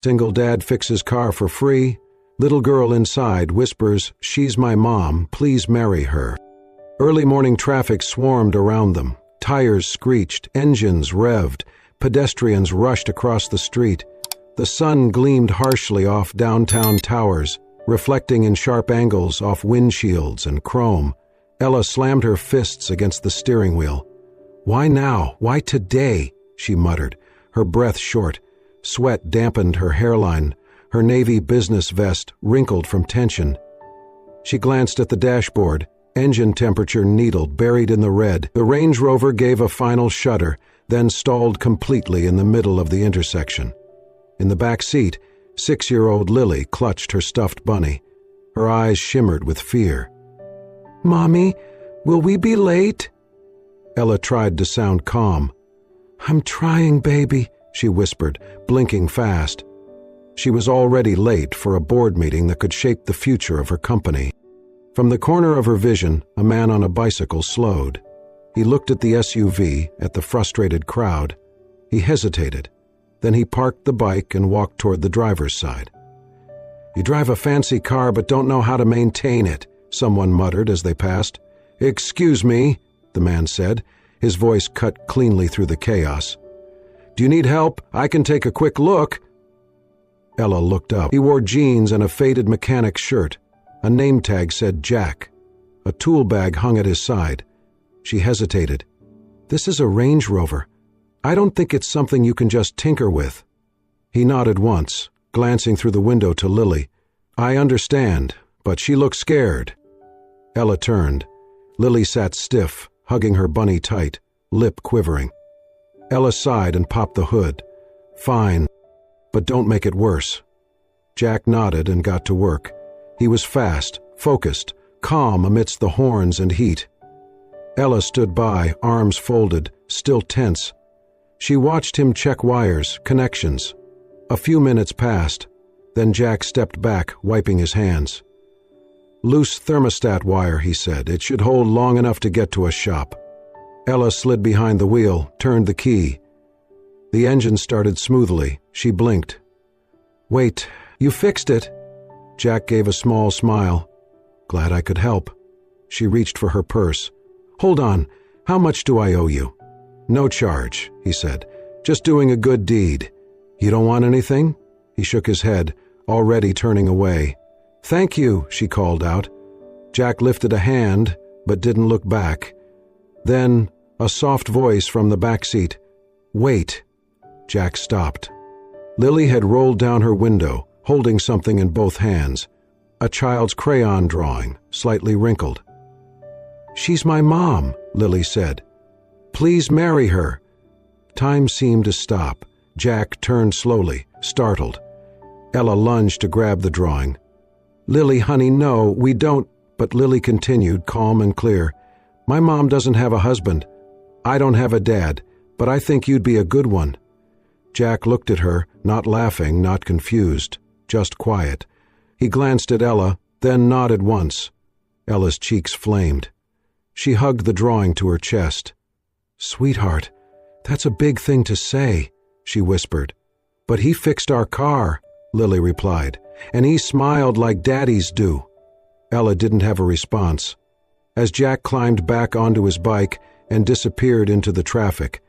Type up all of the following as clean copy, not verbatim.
Single dad fixes car for free. Little girl inside whispers, "She's my mom, please marry her." Early morning traffic swarmed around them. Tires screeched, engines revved, pedestrians rushed across the street. The sun gleamed harshly off downtown towers, reflecting in sharp angles off windshields and chrome. Ella slammed her fists against the steering wheel. "Why now? Why today?" she muttered, her breath short. Sweat dampened her hairline, her navy business vest wrinkled from tension. She glanced at the dashboard, engine temperature needled, buried in the red. The Range Rover gave a final shudder, then stalled completely in the middle of the intersection. In the back seat, 6-year-old Lily clutched her stuffed bunny. Her eyes shimmered with fear. "Mommy, will we be late?" Ella tried to sound calm. "I'm trying, baby," she whispered, blinking fast. She was already late for a board meeting that could shape the future of her company. From the corner of her vision, a man on a bicycle slowed. He looked at the SUV, at the frustrated crowd. He hesitated. Then he parked the bike and walked toward the driver's side. "You drive a fancy car but don't know how to maintain it," someone muttered as they passed. "Excuse me," the man said, his voice cut cleanly through the chaos. "Do you need help? I can take a quick look." Ella looked up. He wore jeans and a faded mechanic shirt. A name tag said Jack. A tool bag hung at his side. She hesitated. "This is a Range Rover. I don't think it's something you can just tinker with." He nodded once, glancing through the window to Lily. "I understand, but she looks scared." Ella turned. Lily sat stiff, hugging her bunny tight, lip quivering. Ella sighed and popped the hood. "Fine, but don't make it worse." Jack nodded and got to work. He was fast, focused, calm amidst the horns and heat. Ella stood by, arms folded, still tense. She watched him check wires, connections. A few minutes passed. Then Jack stepped back, wiping his hands. "Loose thermostat wire," he said. "It should hold long enough to get to a shop." Ella slid behind the wheel, turned the key. The engine started smoothly. She blinked. "Wait, you fixed it?" Jack gave a small smile. "Glad I could help." She reached for her purse. "Hold on, how much do I owe you?" "No charge," he said. "Just doing a good deed." "You don't want anything?" He shook his head, already turning away. "Thank you," she called out. Jack lifted a hand, but didn't look back. Then, a soft voice from the back seat. "Wait." Jack stopped. Lily had rolled down her window, holding something in both hands. A child's crayon drawing, slightly wrinkled. "She's my mom," Lily said. "Please marry her." Time seemed to stop. Jack turned slowly, startled. Ella lunged to grab the drawing. "Lily, honey, no, we don't," but Lily continued, calm and clear. "My mom doesn't have a husband. I don't have a dad, but I think you'd be a good one." Jack looked at her, not laughing, not confused, just quiet. He glanced at Ella, then nodded once. Ella's cheeks flamed. She hugged the drawing to her chest. "Sweetheart, that's a big thing to say," she whispered. "But he fixed our car," Lily replied, "and he smiled like daddies do." Ella didn't have a response. As Jack climbed back onto his bike and disappeared into the traffic,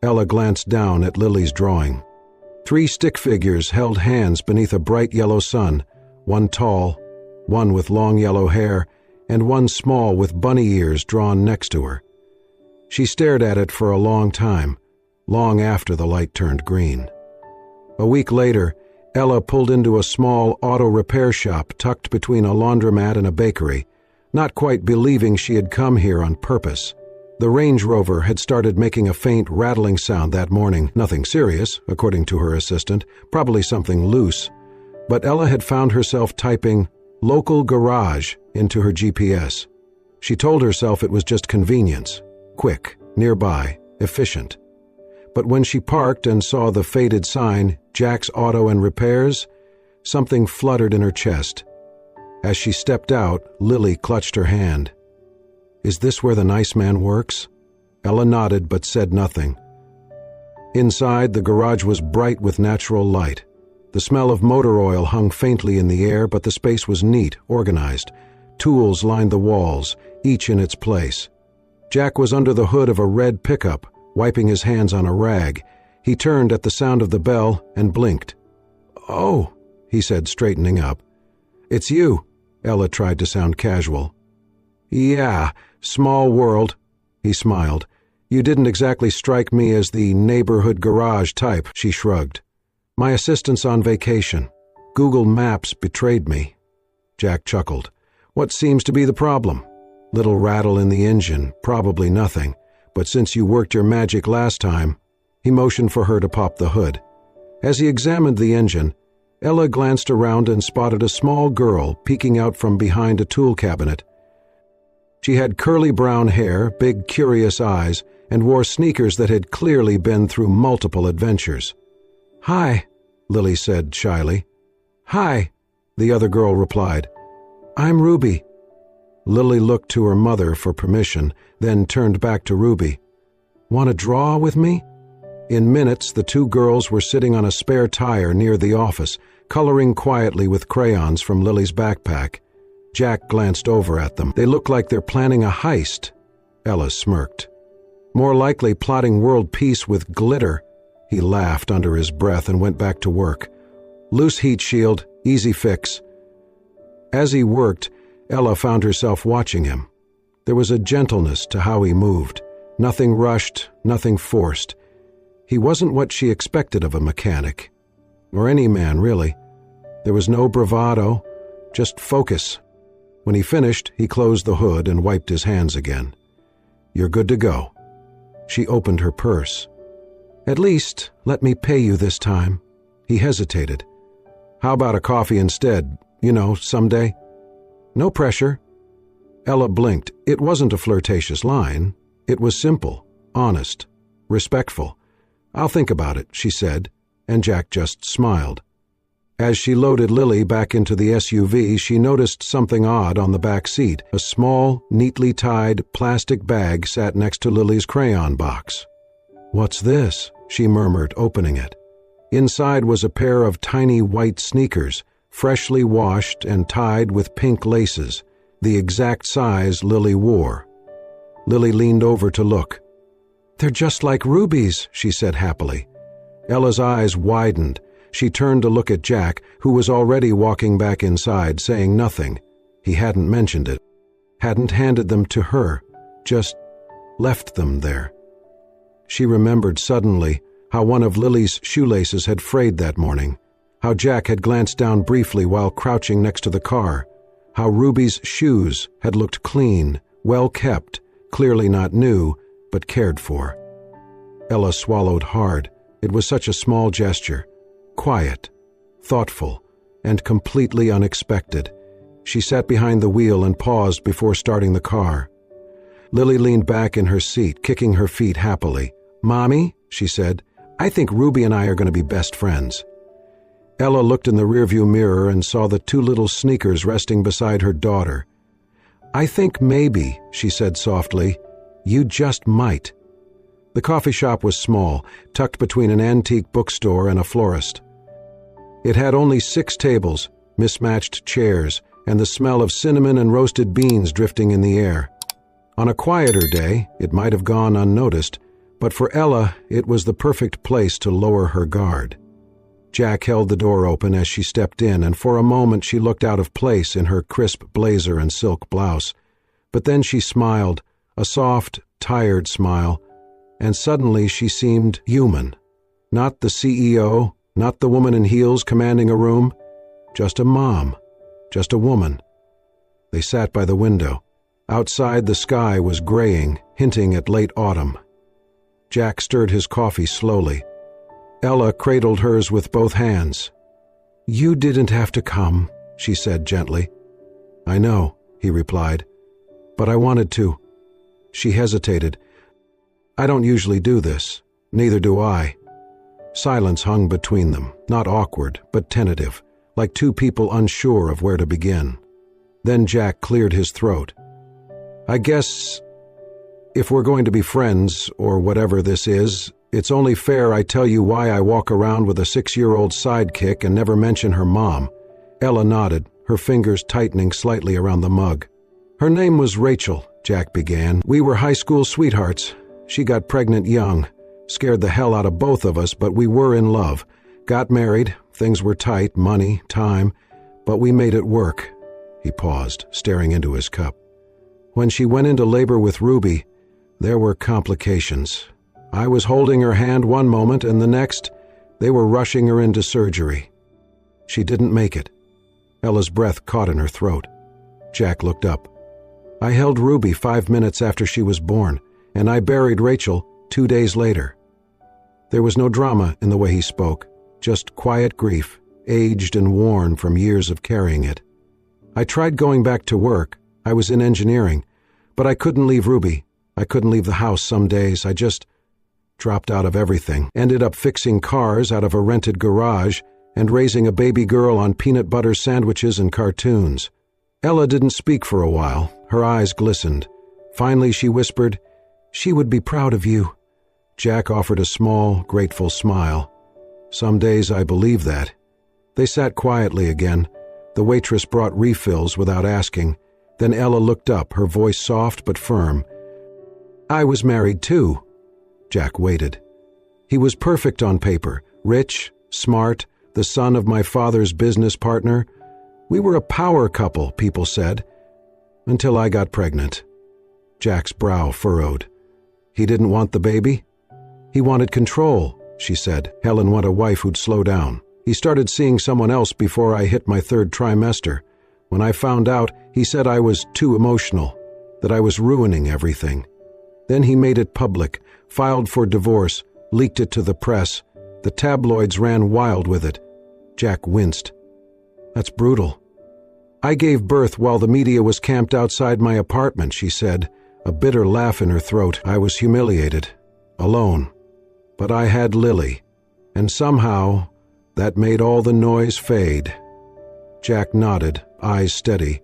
Ella glanced down at Lily's drawing. 3 stick figures held hands beneath a bright yellow sun, one tall, one with long yellow hair, and one small with bunny ears drawn next to her. She stared at it for a long time, long after the light turned green. A week later, Ella pulled into a small auto repair shop tucked between a laundromat and a bakery, not quite believing she had come here on purpose. The Range Rover had started making a faint rattling sound that morning, nothing serious, according to her assistant, probably something loose. But Ella had found herself typing "local garage" into her GPS. She told herself it was just convenience, quick, nearby, efficient. But when she parked and saw the faded sign, Jack's Auto and Repairs, something fluttered in her chest. As she stepped out, Lily clutched her hand. "Is this where the nice man works?" Ella nodded but said nothing. Inside, the garage was bright with natural light. The smell of motor oil hung faintly in the air, but the space was neat, organized. Tools lined the walls, each in its place. Jack was under the hood of a red pickup, wiping his hands on a rag. He turned at the sound of the bell and blinked. "Oh," he said, straightening up. "It's you." Ella tried to sound casual. "Yeah, small world," he smiled. "You didn't exactly strike me as the neighborhood garage type," she shrugged. "My assistant's on vacation. Google Maps betrayed me." Jack chuckled. "What seems to be the problem?" "Little rattle in the engine, probably nothing. But since you worked your magic last time..." He motioned for her to pop the hood. As he examined the engine, Ella glanced around and spotted a small girl peeking out from behind a tool cabinet. She had curly brown hair, big curious eyes, and wore sneakers that had clearly been through multiple adventures. "Hi," Lily said shyly. "Hi," the other girl replied. "I'm Ruby." Lily looked to her mother for permission, then turned back to Ruby. "Want to draw with me?" In minutes, the two girls were sitting on a spare tire near the office, coloring quietly with crayons from Lily's backpack. Jack glanced over at them. "They look like they're planning a heist." Ella smirked. "More likely plotting world peace with glitter." He laughed under his breath and went back to work. "Loose heat shield, easy fix." As he worked, Ella found herself watching him. There was a gentleness to how he moved. Nothing rushed, nothing forced. He wasn't what she expected of a mechanic. Or any man, really. There was no bravado, just focus. When he finished, he closed the hood and wiped his hands again. "You're good to go." She opened her purse. "At least, let me pay you this time." He hesitated. "How about a coffee instead? Someday?" "No pressure." Ella blinked. It wasn't a flirtatious line. It was simple, honest, respectful. "I'll think about it," she said, and Jack just smiled. As she loaded Lily back into the SUV, she noticed something odd on the back seat. A small, neatly tied plastic bag sat next to Lily's crayon box. "What's this?" she murmured, opening it. Inside was a pair of tiny white sneakers, freshly washed and tied with pink laces, the exact size Lily wore. Lily leaned over to look. "They're just like Ruby's," she said happily. Ella's eyes widened. She turned to look at Jack, who was already walking back inside, saying nothing. He hadn't mentioned it, hadn't handed them to her, just left them there. She remembered suddenly how one of Lily's shoelaces had frayed that morning, how Jack had glanced down briefly while crouching next to the car, how Ruby's shoes had looked clean, well kept, clearly not new, but cared for. Ella swallowed hard. It was such a small gesture. Quiet, thoughtful, and completely unexpected. She sat behind the wheel and paused before starting the car. Lily leaned back in her seat, kicking her feet happily. "Mommy," she said, "I think Ruby and I are going to be best friends." Ella looked in the rearview mirror and saw the two little sneakers resting beside her daughter. "I think maybe," she said softly, "you just might." The coffee shop was small, tucked between an antique bookstore and a florist. It had only 6 tables, mismatched chairs, and the smell of cinnamon and roasted beans drifting in the air. On a quieter day, it might have gone unnoticed, but for Ella, it was the perfect place to lower her guard. Jack held the door open as she stepped in, and for a moment she looked out of place in her crisp blazer and silk blouse. But then she smiled, a soft, tired smile, and suddenly she seemed human. Not the CEO, not the woman in heels commanding a room, just a mom, just a woman. They sat by the window. Outside the sky was graying, hinting at late autumn. Jack stirred his coffee slowly. Ella cradled hers with both hands. "You didn't have to come," she said gently. "I know," he replied, "but I wanted to." She hesitated. "I don't usually do this. Neither do I." Silence hung between them, not awkward, but tentative, like two people unsure of where to begin. Then Jack cleared his throat. "I guess if we're going to be friends, or whatever this is, It's only fair I tell you why I walk around with a 6-year-old sidekick and never mention her mom." Ella nodded, her fingers tightening slightly around the mug. "Her name was Rachel," Jack began. "We were high school sweethearts. She got pregnant young. Scared the hell out of both of us, but we were in love. Got married. Things were tight, money, time, but we made it work." He paused, staring into his cup. "When she went into labor with Ruby, there were complications. I was holding her hand one moment, and the next, they were rushing her into surgery. She didn't make it." Ella's breath caught in her throat. Jack looked up. "I held Ruby 5 minutes after she was born, and I buried Rachel 2 days later." There was no drama in the way he spoke, just quiet grief, aged and worn from years of carrying it. "I tried going back to work. I was in engineering, but I couldn't leave Ruby. I couldn't leave the house some days. I just dropped out of everything. Ended up fixing cars out of a rented garage and raising a baby girl on peanut butter sandwiches and cartoons." Ella didn't speak for a while. Her eyes glistened. Finally she whispered, "She would be proud of you." Jack offered a small, grateful smile. "Some days I believe that." They sat quietly again. The waitress brought refills without asking. Then Ella looked up, her voice soft but firm. "I was married too." Jack waited. "He was perfect on paper, rich, smart, the son of my father's business partner. We were a power couple, people said. Until I got pregnant." Jack's brow furrowed. "He didn't want the baby?" "He wanted control," she said. "Helen wanted a wife who'd slow down. He started seeing someone else before I hit my 3rd trimester. When I found out, he said I was too emotional, that I was ruining everything. Then he made it public, filed for divorce, leaked it to the press. The tabloids ran wild with it." Jack winced. "That's brutal." "I gave birth while the media was camped outside my apartment," she said, a bitter laugh in her throat. "I was humiliated, alone. But I had Lily, and somehow that made all the noise fade." Jack nodded, eyes steady.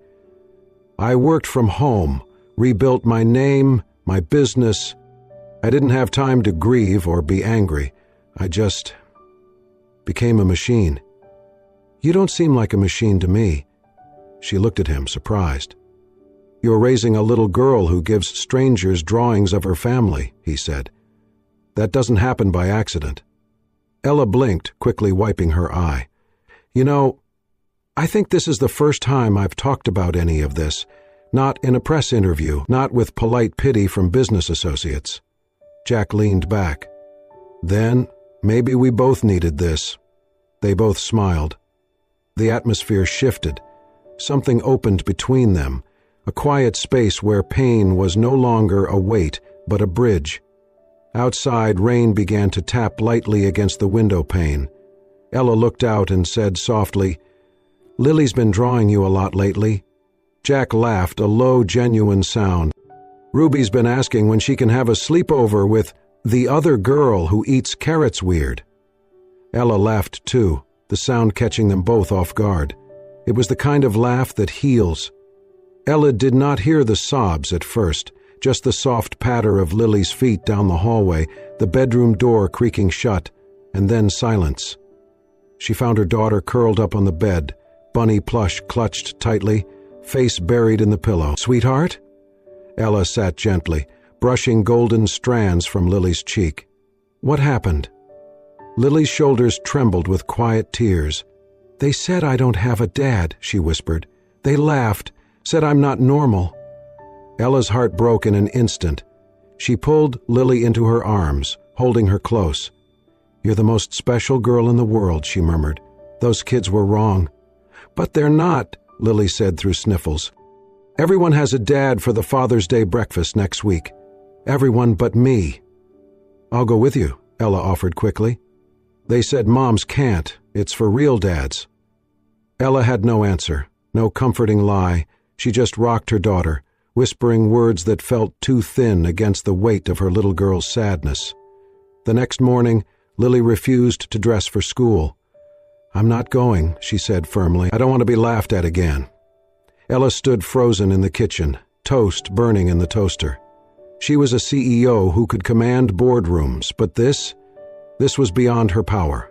"I worked from home, rebuilt my name, my business. I didn't have time to grieve or be angry. I just became a machine." "You don't seem like a machine to me." She looked at him, surprised. "You're raising a little girl who gives strangers drawings of her family," he said. "That doesn't happen by accident." Ella blinked, quickly wiping her eye. "You know, I think this is the first time I've talked about any of this. Not in a press interview, not with polite pity from business associates." Jack leaned back. "Then, maybe we both needed this." They both smiled. The atmosphere shifted. Something opened between them, a quiet space where pain was no longer a weight, but a bridge. Outside, rain began to tap lightly against the window pane. Ella looked out and said softly, "Lily's been drawing you a lot lately." Jack laughed, a low, genuine sound. "Ruby's been asking when she can have a sleepover with the other girl who eats carrots weird." Ella laughed too, the sound catching them both off guard. It was the kind of laugh that heals. Ella did not hear the sobs at first, just the soft patter of Lily's feet down the hallway, the bedroom door creaking shut, and then silence. She found her daughter curled up on the bed, bunny plush clutched tightly, face buried in the pillow. "Sweetheart?" Ella sat gently, brushing golden strands from Lily's cheek. "What happened?" Lily's shoulders trembled with quiet tears. "They said I don't have a dad," she whispered. "They laughed, said I'm not normal." Ella's heart broke in an instant. She pulled Lily into her arms, holding her close. "You're the most special girl in the world," she murmured. "Those kids were wrong." "But they're not," Lily said through sniffles. "Everyone has a dad for the Father's Day breakfast next week. Everyone but me." "I'll go with you," Ella offered quickly. "They said moms can't. It's for real dads." Ella had no answer, no comforting lie. She just rocked her daughter, whispering words that felt too thin against the weight of her little girl's sadness. The next morning, Lily refused to dress for school. "I'm not going," she said firmly. "I don't want to be laughed at again." Ella stood frozen in the kitchen, toast burning in the toaster. She was a CEO who could command boardrooms, but this, This was beyond her power.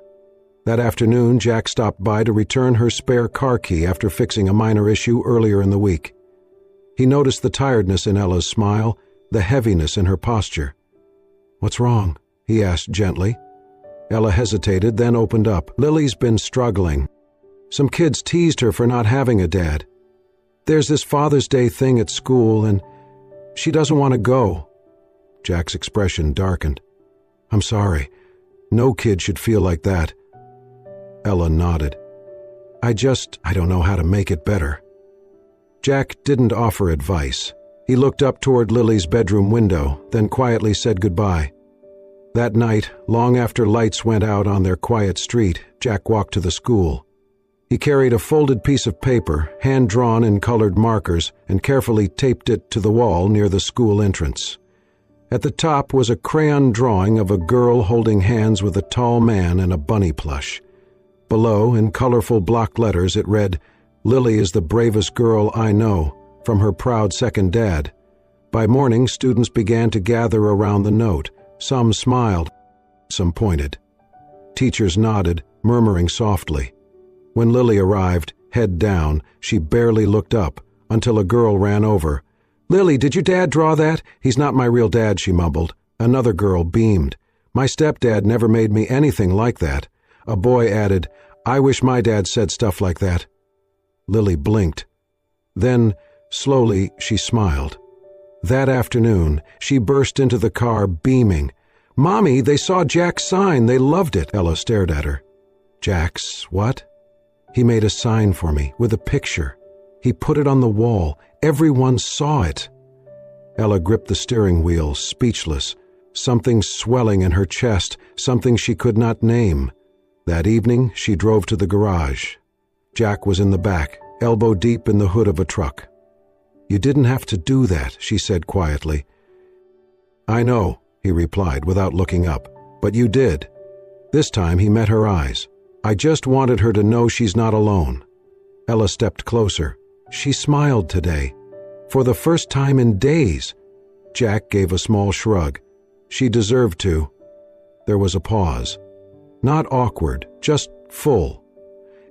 That afternoon, Jack stopped by to return her spare car key after fixing a minor issue earlier in the week. He noticed the tiredness in Ella's smile, the heaviness in her posture. "What's wrong?" he asked gently. Ella hesitated, then opened up. "Lily's been struggling. Some kids teased her for not having a dad. There's this Father's Day thing at school, and she doesn't want to go." Jack's expression darkened. "I'm sorry. No kid should feel like that." Ella nodded. I don't know how to make it better." Jack didn't offer advice. He looked up toward Lily's bedroom window, then quietly said goodbye. That night, long after lights went out on their quiet street, Jack walked to the school. He carried a folded piece of paper, hand-drawn in colored markers, and carefully taped it to the wall near the school entrance. At the top was a crayon drawing of a girl holding hands with a tall man and a bunny plush. Below, in colorful block letters, it read, "Lily is the bravest girl I know, from her proud second dad." By morning, students began to gather around the note. Some smiled, some pointed. Teachers nodded, murmuring softly. When Lily arrived, head down, she barely looked up, until a girl ran over. "Lily, did your dad draw that? He's not my real dad," she mumbled. Another girl beamed. "My stepdad never made me anything like that." A boy added, "I wish my dad said stuff like that." Lily blinked. Then, slowly, she smiled. That afternoon, she burst into the car, beaming. "Mommy, they saw Jack's sign. They loved it." Ella stared at her. "Jack's what?" "He made a sign for me, with a picture. He put it on the wall. Everyone saw it." Ella gripped the steering wheel, speechless. Something swelling in her chest, something she could not name. That evening, she drove to the garage. Jack was in the back, elbow deep in the hood of a truck. "You didn't have to do that," she said quietly. "I know," he replied without looking up, "but you did." This time he met her eyes. "I just wanted her to know she's not alone." Ella stepped closer. She smiled today. For the first time in days. Jack gave a small shrug. She deserved to. There was a pause. Not awkward, just full.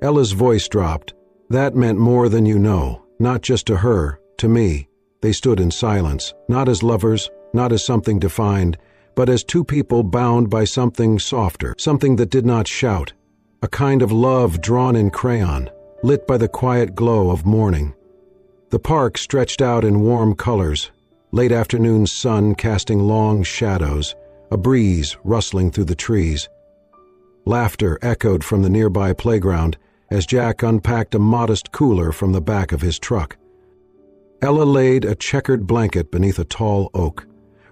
Ella's voice dropped. "That meant more than you know, not just to her, to me." They stood in silence, not as lovers, not as something defined, but as two people bound by something softer, something that did not shout, a kind of love drawn in crayon, lit by the quiet glow of morning. The park stretched out in warm colors, late afternoon sun casting long shadows, a breeze rustling through the trees. Laughter echoed from the nearby playground as Jack unpacked a modest cooler from the back of his truck. Ella laid a checkered blanket beneath a tall oak.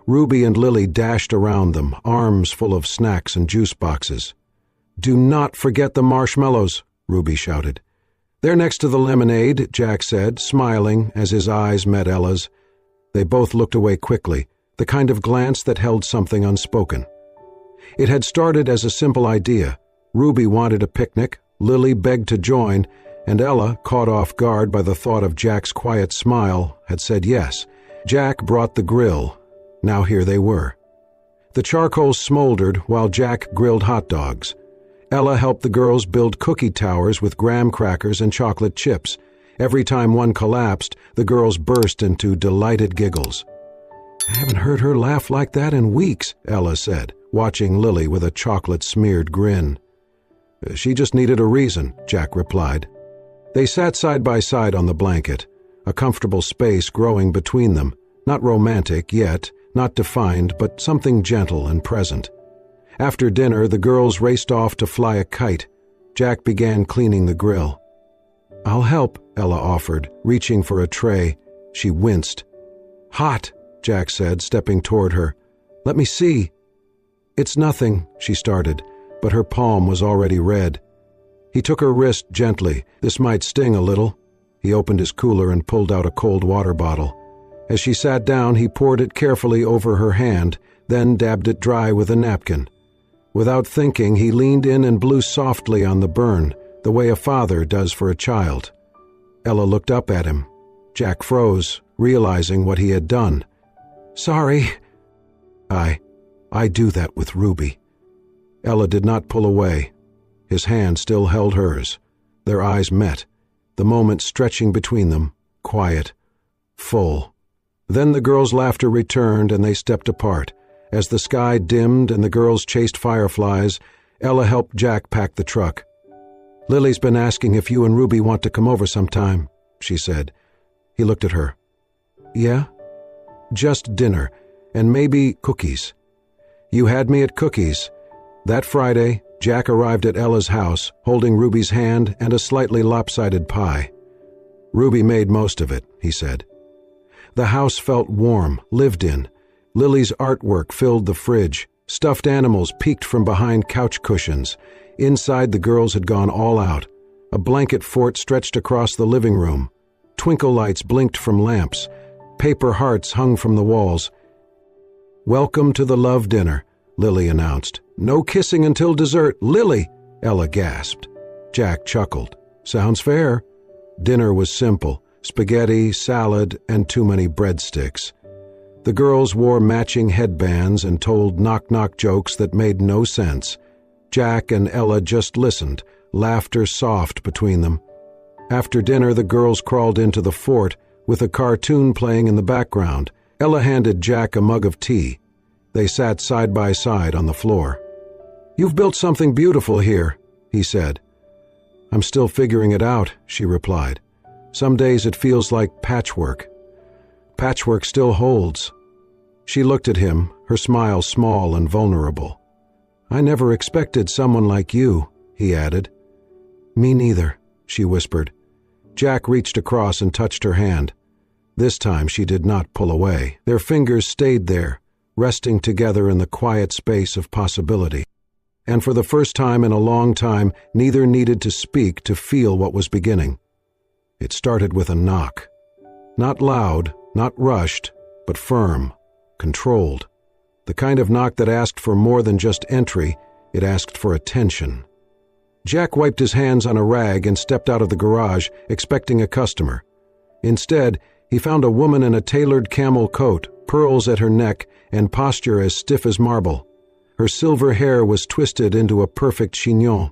Ruby and Lily dashed around them, arms full of snacks and juice boxes. "Do not forget the marshmallows," Ruby shouted. "They're next to the lemonade," Jack said, smiling as his eyes met Ella's. They both looked away quickly, the kind of glance that held something unspoken. It had started as a simple idea. Ruby wanted a picnic, Lily begged to join, and Ella, caught off guard by the thought of Jack's quiet smile, had said yes. Jack brought the grill. Now here they were. The charcoal smoldered while Jack grilled hot dogs. Ella helped the girls build cookie towers with graham crackers and chocolate chips. Every time one collapsed, the girls burst into delighted giggles. "I haven't heard her laugh like that in weeks," Ella said, watching Lily with a chocolate-smeared grin. "She just needed a reason," Jack replied. They sat side by side on the blanket, a comfortable space growing between them, not romantic yet, not defined, but something gentle and present. After dinner, the girls raced off to fly a kite. Jack began cleaning the grill. "I'll help," Ella offered, reaching for a tray. She winced. "Hot," Jack said, stepping toward her. "Let me see." "It's nothing," she started, but her palm was already red. He took her wrist gently. "This might sting a little." He opened his cooler and pulled out a cold water bottle. As she sat down, he poured it carefully over her hand, then dabbed it dry with a napkin. Without thinking, he leaned in and blew softly on the burn, the way a father does for a child. Ella looked up at him. Jack froze, realizing what he had done. "Sorry." I do that with Ruby." Ella did not pull away. His hand still held hers. Their eyes met, the moment stretching between them, quiet, full. Then the girl's laughter returned and they stepped apart. As the sky dimmed and the girls chased fireflies, Ella helped Jack pack the truck. "Lily's been asking if you and Ruby want to come over sometime," she said. He looked at her. "Yeah? Just dinner, and maybe cookies." "You had me at cookies." That Friday, Jack arrived at Ella's house, holding Ruby's hand and a slightly lopsided pie. "Ruby made most of it," he said. The house felt warm, lived in. Lily's artwork filled the fridge. Stuffed animals peeked from behind couch cushions. Inside, the girls had gone all out. A blanket fort stretched across the living room. Twinkle lights blinked from lamps. Paper hearts hung from the walls. "Welcome to the love dinner," Lily announced. "No kissing until dessert." "Lily!" Ella gasped. Jack chuckled. "Sounds fair." Dinner was simple: spaghetti, salad, and too many breadsticks. The girls wore matching headbands and told knock-knock jokes that made no sense. Jack and Ella just listened, laughter soft between them. After dinner, the girls crawled into the fort, with a cartoon playing in the background. Ella handed Jack a mug of tea. They sat side by side on the floor. "You've built something beautiful here," he said. "I'm still figuring it out," she replied. "Some days it feels like patchwork. Patchwork still holds." She looked at him, her smile small and vulnerable. "I never expected someone like you," he added. "Me neither," she whispered. Jack reached across and touched her hand. This time she did not pull away. Their fingers stayed there, resting together in the quiet space of possibility. And for the first time in a long time, neither needed to speak to feel what was beginning. It started with a knock. Not loud, not rushed, but firm, controlled. The kind of knock that asked for more than just entry, it asked for attention. Jack wiped his hands on a rag and stepped out of the garage, expecting a customer. Instead, he found a woman in a tailored camel coat, pearls at her neck, and posture as stiff as marble. Her silver hair was twisted into a perfect chignon.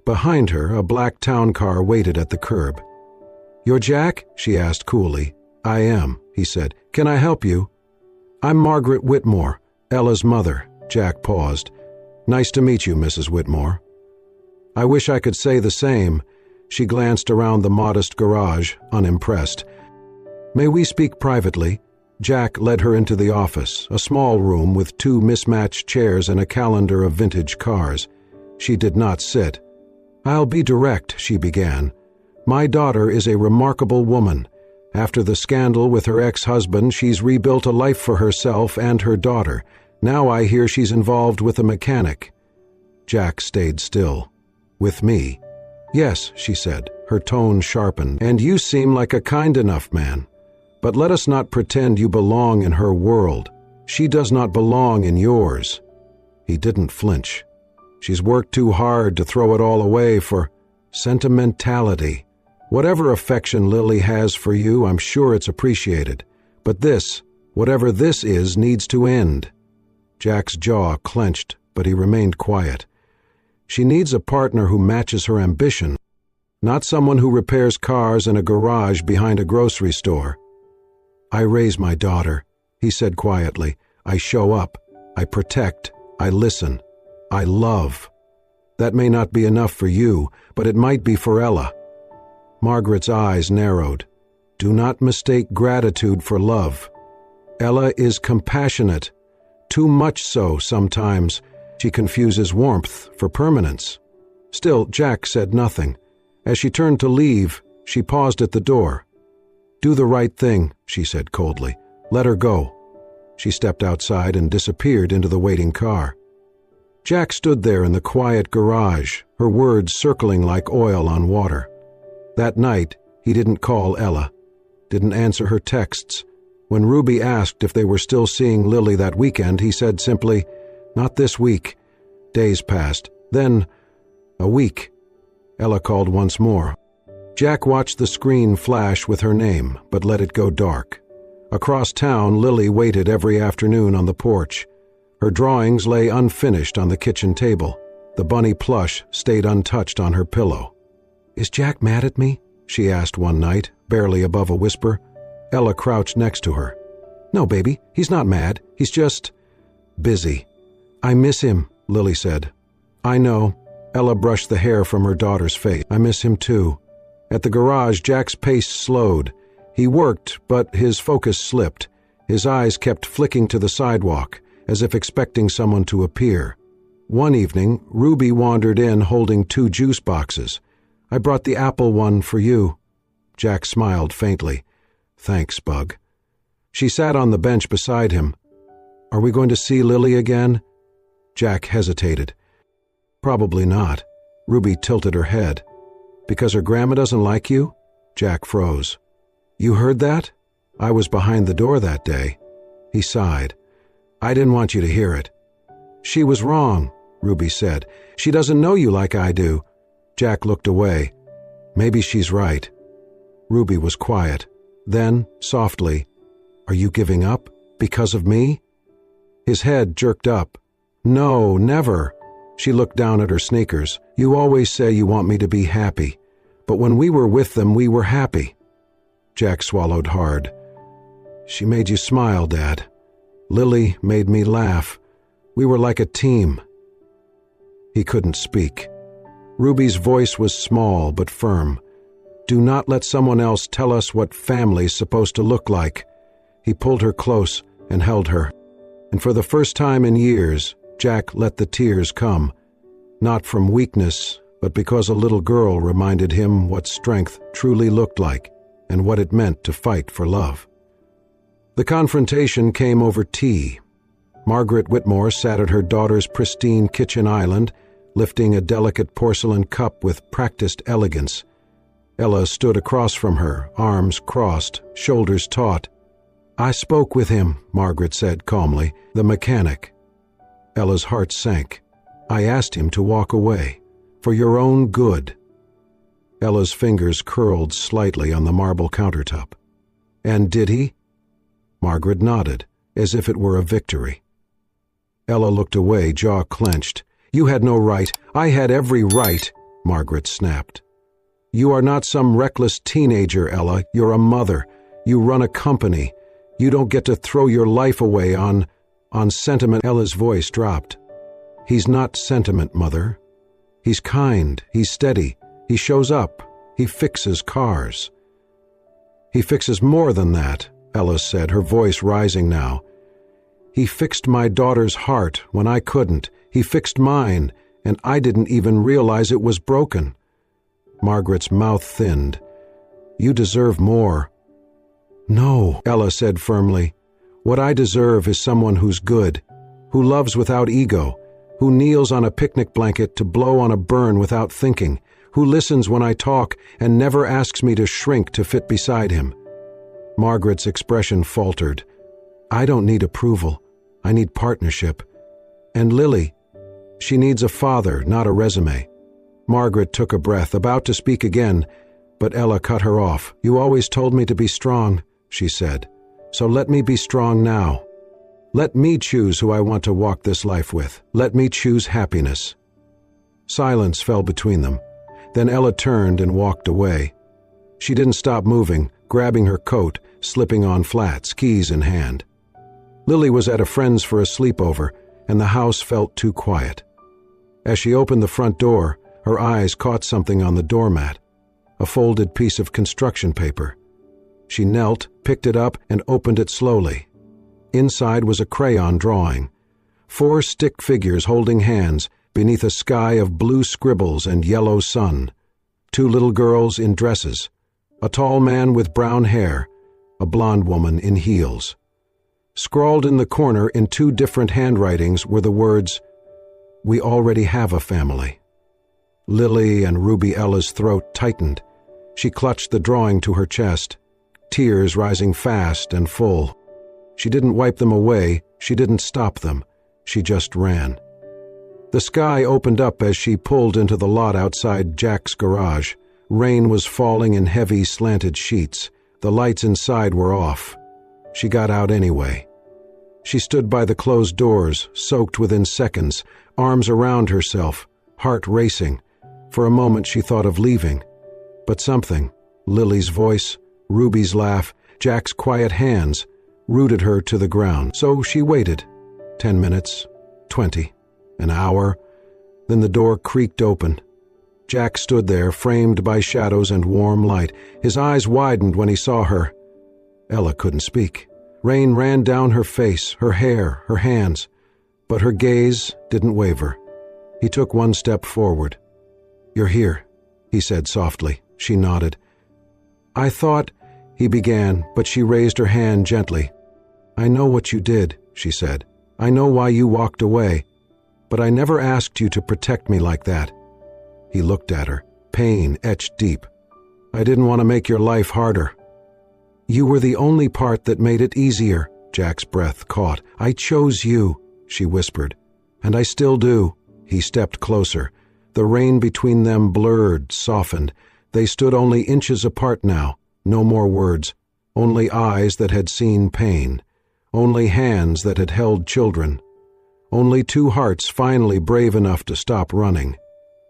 Behind her, a black town car waited at the curb. "You're Jack?" she asked coolly. "I am," he said. "Can I help you?" "I'm Margaret Whitmore, Ella's mother." Jack paused. "Nice to meet you, Mrs. Whitmore." "I wish I could say the same." She glanced around the modest garage, unimpressed. "May we speak privately?" Jack led her into the office, a small room with 2 mismatched chairs and a calendar of vintage cars. She did not sit. "I'll be direct," she began. "My daughter is a remarkable woman. After the scandal with her ex-husband, she's rebuilt a life for herself and her daughter. Now I hear she's involved with a mechanic." Jack stayed still. "With me?" "Yes," she said, her tone sharpened. "And you seem like a kind enough man. But let us not pretend you belong in her world. She does not belong in yours." He didn't flinch. "She's worked too hard to throw it all away for sentimentality. Whatever affection Lily has for you, I'm sure it's appreciated. But this, whatever this is, needs to end." Jack's jaw clenched, but he remained quiet. "She needs a partner who matches her ambition, not someone who repairs cars in a garage behind a grocery store." "I raise my daughter," he said quietly. "I show up. I protect. I listen. I love. That may not be enough for you, but it might be for Ella." Margaret's eyes narrowed. "Do not mistake gratitude for love. Ella is compassionate. Too much so sometimes. She confuses warmth for permanence." Still, Jack said nothing. As she turned to leave, she paused at the door. "Do the right thing," she said coldly. "Let her go." She stepped outside and disappeared into the waiting car. Jack stood there in the quiet garage, her words circling like oil on water. That night, he didn't call Ella, didn't answer her texts. When Ruby asked if they were still seeing Lily that weekend, he said simply, "Not this week." Days passed. Then, a week. Ella called once more. Jack watched the screen flash with her name, but let it go dark. Across town, Lily waited every afternoon on the porch. Her drawings lay unfinished on the kitchen table. The bunny plush stayed untouched on her pillow. "Is Jack mad at me?" she asked one night, barely above a whisper. Ella crouched next to her. "No, baby, he's not mad. He's just busy." "I miss him," Lily said. "I know." Ella brushed the hair from her daughter's face. "I miss him too." At the garage, Jack's pace slowed. He worked, but his focus slipped. His eyes kept flicking to the sidewalk, as if expecting someone to appear. One evening, Ruby wandered in holding 2 juice boxes. "I brought the apple one for you." Jack smiled faintly. "Thanks, Bug." She sat on the bench beside him. "Are we going to see Lily again?" Jack hesitated. "Probably not." Ruby tilted her head. "Because her grandma doesn't like you?" Jack froze. "You heard that? I was behind the door that day." He sighed. "I didn't want you to hear it." "She was wrong," Ruby said. "She doesn't know you like I do." Jack looked away. "Maybe she's right." Ruby was quiet. Then, softly, "Are you giving up? Because of me?" His head jerked up. "No, never." She looked down at her sneakers. "You always say you want me to be happy. But when we were with them, we were happy." Jack swallowed hard. "She made you smile, Dad. Lily made me laugh. We were like a team." He couldn't speak. Ruby's voice was small but firm. "Do not let someone else tell us what family's supposed to look like." He pulled her close and held her. And for the first time in years, Jack let the tears come. Not from weakness, but because a little girl reminded him what strength truly looked like and what it meant to fight for love. The confrontation came over tea. Margaret Whitmore sat at her daughter's pristine kitchen island, lifting a delicate porcelain cup with practiced elegance. Ella stood across from her, arms crossed, shoulders taut. "I spoke with him," Margaret said calmly, "the mechanic." Ella's heart sank. "I asked him to walk away. For your own good." Ella's fingers curled slightly on the marble countertop. "And did he?" Margaret nodded, as if it were a victory. Ella looked away, jaw clenched. "You had no right. I had every right," Margaret snapped. "You are not some reckless teenager, Ella. You're a mother. You run a company. You don't get to throw your life away on sentiment." Ella's voice dropped. "He's not sentiment, Mother. He's kind. He's steady. He shows up. He fixes cars." "He fixes more than that," Ella said, her voice rising now. "He fixed my daughter's heart when I couldn't. He fixed mine, and I didn't even realize it was broken." Margaret's mouth thinned. "You deserve more." "No," Ella said firmly. "What I deserve is someone who's good, who loves without ego, who kneels on a picnic blanket to blow on a burn without thinking, who listens when I talk and never asks me to shrink to fit beside him." Margaret's expression faltered. "I don't need approval. I need partnership. And Lily, she needs a father, not a resume." Margaret took a breath, about to speak again, but Ella cut her off. "You always told me to be strong," she said. "So let me be strong now. Let me choose who I want to walk this life with. Let me choose happiness." Silence fell between them. Then Ella turned and walked away. She didn't stop moving, grabbing her coat, slipping on flats, keys in hand. Lily was at a friend's for a sleepover, and the house felt too quiet. As she opened the front door, her eyes caught something on the doormat, a folded piece of construction paper. She knelt, picked it up, and opened it slowly. Inside was a crayon drawing. 4 stick figures holding hands beneath a sky of blue scribbles and yellow sun. 2 little girls in dresses. A tall man with brown hair. A blonde woman in heels. Scrawled in the corner in 2 different handwritings were the words, "We already have a family." Lily and Ruby Ella's throat tightened. She clutched the drawing to her chest, tears rising fast and full. She didn't wipe them away, she didn't stop them, she just ran. The sky opened up as she pulled into the lot outside Jack's garage. Rain was falling in heavy, slanted sheets. The lights inside were off. She got out anyway. She stood by the closed doors, soaked within seconds, arms around herself, heart racing. For a moment she thought of leaving. But something, Lily's voice, Ruby's laugh, Jack's quiet hands, rooted her to the ground. So she waited. 10 minutes, 20, an hour. Then the door creaked open. Jack stood there, framed by shadows and warm light. His eyes widened when he saw her. Ella couldn't speak. Rain ran down her face, her hair, her hands. But her gaze didn't waver. He took one step forward. "You're here," he said softly. She nodded. "I thought," he began, but she raised her hand gently. "I know what you did," she said. "I know why you walked away. But I never asked you to protect me like that." He looked at her, pain etched deep. "I didn't want to make your life harder." "You were the only part that made it easier," Jack's breath caught. "I chose you," she whispered. "And I still do." He stepped closer. The rain between them blurred, softened. They stood only inches apart now. No more words. Only eyes that had seen pain. Only hands that had held children. Only two hearts finally brave enough to stop running.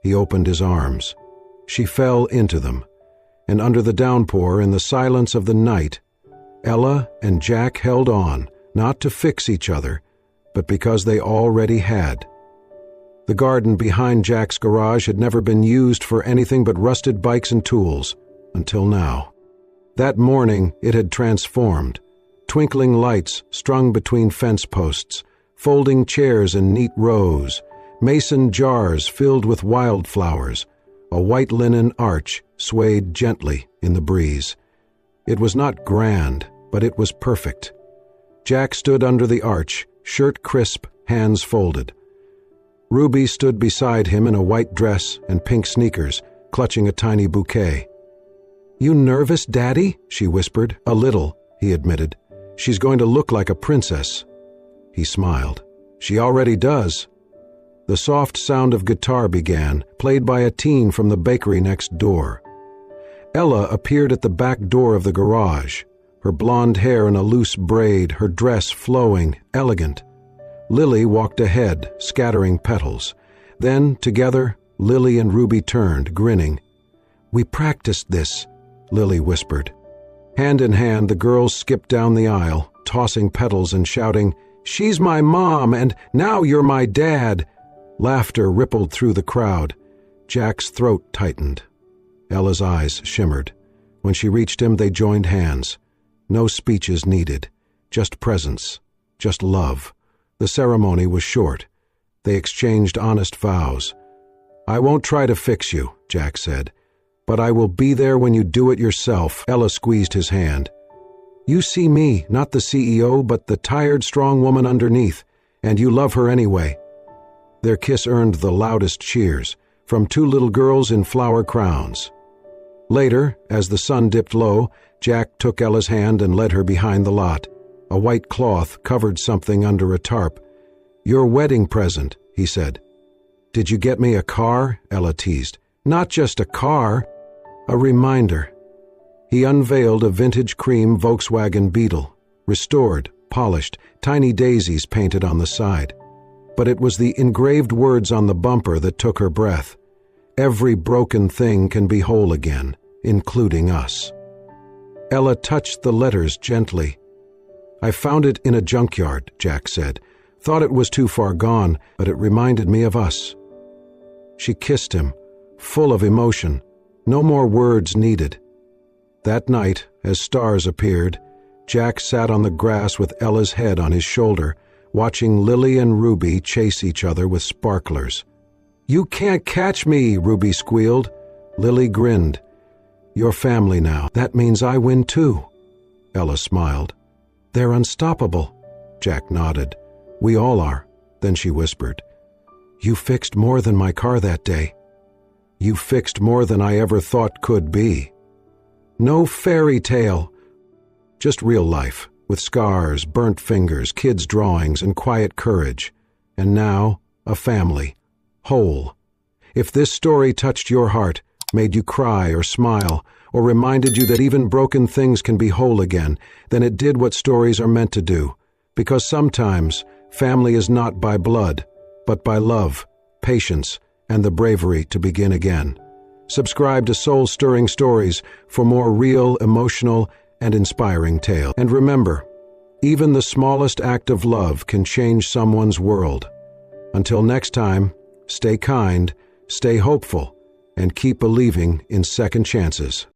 He opened his arms. She fell into them. And under the downpour, in the silence of the night, Ella and Jack held on, not to fix each other, but because they already had. The garden behind Jack's garage had never been used for anything but rusted bikes and tools, until now. That morning it had transformed. Twinkling lights strung between fence posts, folding chairs in neat rows, mason jars filled with wildflowers, a white linen arch swayed gently in the breeze. It was not grand, but it was perfect. Jack stood under the arch, shirt crisp, hands folded. Ruby stood beside him in a white dress and pink sneakers, clutching a tiny bouquet. "You nervous, Daddy?" she whispered. "A little," he admitted. "She's going to look like a princess." He smiled. "She already does." The soft sound of guitar began, played by a teen from the bakery next door. Ella appeared at the back door of the garage, her blonde hair in a loose braid, her dress flowing, elegant. Lily walked ahead, scattering petals. Then, together, Lily and Ruby turned, grinning. "We practiced this," Lily whispered. Hand in hand, the girls skipped down the aisle, tossing petals and shouting, "She's my mom, and now you're my dad." Laughter rippled through the crowd. Jack's throat tightened. Ella's eyes shimmered. When she reached him, they joined hands. No speeches needed. Just presence. Just love. The ceremony was short. They exchanged honest vows. "I won't try to fix you," Jack said, "but I will be there when you do it yourself." Ella squeezed his hand. "You see me, not the CEO, but the tired, strong woman underneath, and you love her anyway." Their kiss earned the loudest cheers, from two little girls in flower crowns. Later, as the sun dipped low, Jack took Ella's hand and led her behind the lot. A white cloth covered something under a tarp. "Your wedding present," he said. "Did you get me a car?" Ella teased. "Not just a car, a reminder." He unveiled a vintage cream Volkswagen Beetle, restored, polished, tiny daisies painted on the side. But it was the engraved words on the bumper that took her breath. "Every broken thing can be whole again, including us." Ella touched the letters gently. "I found it in a junkyard," Jack said. "Thought it was too far gone, but it reminded me of us." She kissed him, full of emotion. No more words needed. That night, as stars appeared, Jack sat on the grass with Ella's head on his shoulder, watching Lily and Ruby chase each other with sparklers. "You can't catch me," Ruby squealed. Lily grinned. "You're family now. That means I win too." Ella smiled. "They're unstoppable." Jack nodded. "We all are." Then she whispered, "You fixed more than my car that day. You fixed more than I ever thought could be." No fairy tale. Just real life, with scars, burnt fingers, kids' drawings, and quiet courage. And now, a family. Whole. If this story touched your heart, made you cry or smile, or reminded you that even broken things can be whole again, then it did what stories are meant to do. Because sometimes family is not by blood, but by love, patience, and the bravery to begin again. Subscribe to Soul-Stirring Stories for more real, emotional, and inspiring tales. And remember, even the smallest act of love can change someone's world. Until next time, stay kind, stay hopeful, and keep believing in second chances.